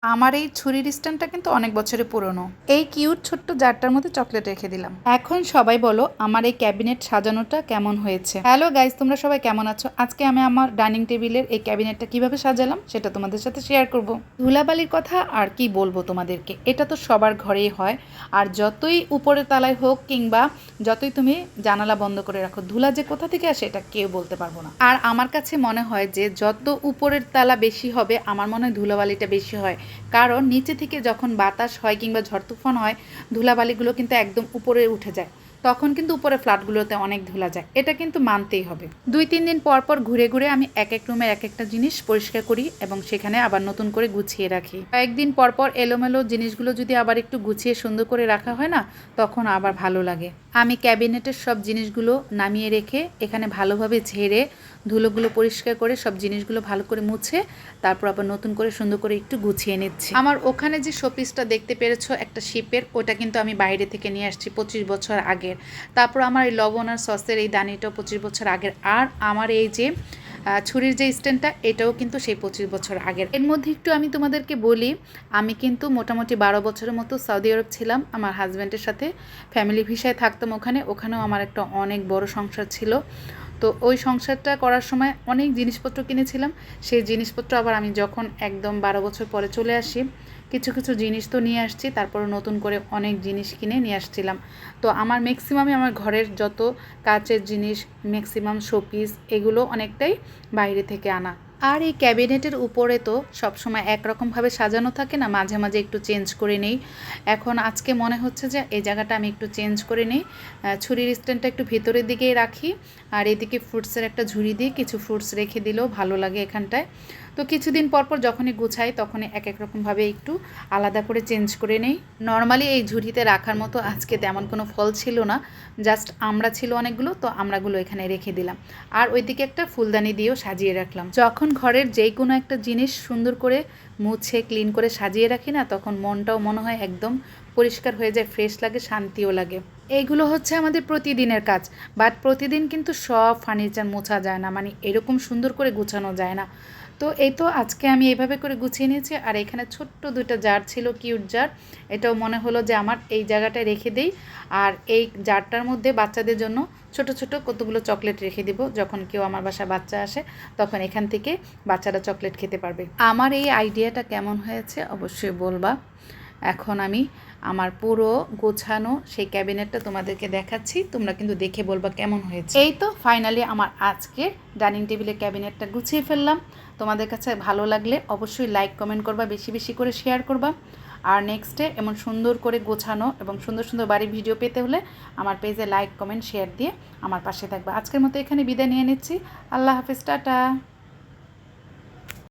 আমার এই ছুরির স্ট্যান্ডটা কিন্তু অনেক বছরের পুরনো। এই কিউট ছোট্ট জারটার মধ্যে চকলেট রেখে দিলাম। এখন সবাই বলো আমার এই ক্যাবিনেট সাজানোটা কেমন হয়েছে। হ্যালো গাইস, তোমরা সবাই কেমন আছো? আজকে আমি আমার ডাইনিং টেবিলের এই ক্যাবিনেটটা কিভাবে সাজালাম সেটা তোমাদের সাথে শেয়ার করব। ধুলাবালির কথা আর কি বলবো তোমাদেরকে, এটা তো সবার ঘরেই হয়। আর যতই উপরের তালায় হোক কিংবা যতই তুমি জানালা বন্ধ করে রাখো, ধুলা যে কোথা থেকে আসে এটা কেউ বলতে পারবো না। আর আমার কাছে মনে হয় যে যত উপরের তালা বেশি হবে আমার মনে হয় ধুলাবালিটা বেশি হয়। কারণ নিচে থেকে যখন বাতাস হয় কিংবা ঝড় তুফান হয়, ধুলাবালিগুলো কিন্তু একদম উপরে উঠে যায়, তখন কিন্তু উপরে ফ্ল্যাটগুলোতে অনেক ধুলা যায়। এটা কিন্তু মানতেই হবে। 2-3 দিন পর পর ঘুরে ঘুরে আমি এক এক রুমের এক একটা জিনিস পরিষ্কার করি এবং সেখানে আবার নতুন করে গুছিয়ে রাখি। কয়েকদিন পর পর এলোমেলো জিনিসগুলো যদি আবার একটু গুছিয়ে সুন্দর করে রাখা হয় না, তখন আবার ভালো লাগে। আমি ক্যাবিনেটের সব জিনিসগুলো নামিয়ে রেখে এখানে ভালোভাবে ঝেড়ে ধুলোগুলো পরিষ্কার করে সব জিনিসগুলো ভালো করে মুছে তারপর আবার নতুন করে সুন্দর করে একটু গুছিয়ে নিচ্ছি। আমার ওখানে যে শোপিসটা দেখতে পেরেছো একটা শিপের, ওটা কিন্তু আমি বাইরে থেকে নিয়ে আসছি 25 বছর আগের। তারপর আমার এই লবণ আর সসের এই দানিটাও 25 বছর আগের। আর আমার এই যে ছুরির যে স্ট্যান্ডটা, এটাও কিন্তু সেই 25 বছর আগের। এর মধ্যে একটু আমি তোমাদেরকে বলি, আমি কিন্তু মোটামুটি 12 বছরের মতো সৌদি আরব ছিলাম আমার হাজব্যান্ডের সাথে। ফ্যামিলি ভিসায় থাকতাম ওখানেও আমার একটা অনেক বড় সংসার ছিল। তো ওই সংসারটা করার সময় অনেক জিনিসপত্র কিনেছিলাম। সেই জিনিসপত্র আবার আমি যখন একদম 12 বছর পরে চলে আসি, কিছু কিছু জিনিস তো নিয়ে আসছি, তারপরে নতুন করে অনেক জিনিস কিনে নিয়ে আসছিলাম। তো আমার ম্যাক্সিমামই আমার ঘরের যত কাচের জিনিস, ম্যাক্সিমাম শোপিস, এগুলো অনেকটাই বাইরে থেকে আনা। আর এই ক্যাবিনেটের উপরে তো সবসময় একরকমভাবে সাজানো থাকে না, মাঝে মাঝে একটু চেঞ্জ করে নেই। এখন আজকে মনে হচ্ছে যে এই জায়গাটা আমি একটু চেঞ্জ করে নিই। ছুরির স্ট্যান্ডটা একটু ভেতরের দিকেই রাখি, আর এদিকে ফ্রুটসের একটা ঝুড়ি দিয়ে কিছু ফ্রুটস রেখে দিলেও ভালো লাগে এখানটায়। তো কিছুদিন পর পর যখনই গুছাই তখনই এক এক রকমভাবে একটু আলাদা করে চেঞ্জ করে নেই। নর্মালি এই ঝুড়িতে রাখার মতো আজকে তেমন কোনো ফল ছিল না, জাস্ট আমরা ছিল অনেকগুলো, তো আমরাগুলো এখানে রেখে দিলাম। আর ওইদিকে একটা ফুলদানি দিয়েও সাজিয়ে রাখলাম। যখন ঘরের যেই কোনো একটা জিনিস সুন্দর করে মুছে ক্লিন করে সাজিয়ে রাখি না, তখন মনটাও মনে হয় একদম পরিষ্কার হয়ে যায়, ফ্রেশ লাগে, শান্তিও লাগে। এইগুলো হচ্ছে আমাদের প্রতিদিনের কাজ, বাট প্রতিদিন কিন্তু সব ফার্নিচার মোছা যায় না, মানে এরকম সুন্দর করে গুছানো যায় না। তো এই তো আজকে আমি এইভাবে করে গুছিয়ে নিয়েছি। আর এখানে ছোট্ট 2টা জার ছিল, কিউট জার। এটাও মনে হলো যে আমার এই জায়গাটায় রেখে দেই, আর এই জারটার মধ্যে বাচ্চাদের জন্য ছোট ছোট কতগুলো চকলেট রেখে দিব। যখন কেউ আমার বাসায় বাচ্চা আসে তখন এখান থেকে বাচ্চারা চকলেট খেতে পারবে। আমার এই আইডিয়াটা কেমন হয়েছে অবশ্যই বলবা। এখন আমি আমার পুরো গোছানো সেই ক্যাবিনেটটা তোমাদেরকে দেখাচ্ছি, তোমরা কিন্তু দেখে বলবা কেমন হয়েছে। এই তো ফাইনালি আমার আজকে ডাইনিং টেবিলের ক্যাবিনেটটা গুছিয়ে ফেললাম। তোমাদের কাছে ভালো লাগলে অবশ্যই লাইক কমেন্ট করবা, বেশি বেশি করে শেয়ার করবা। আর নেক্সটে এমন সুন্দর করে গোছানো এবং সুন্দর সুন্দর বাড়ির ভিডিও পেতে হলে আমার পেজে লাইক কমেন্ট শেয়ার দিয়ে আমার পাশে থাকবা। আজকের মতো এখানে বিদায় নিয়ে নিচ্ছি। আল্লাহ হাফেজ, টাটা।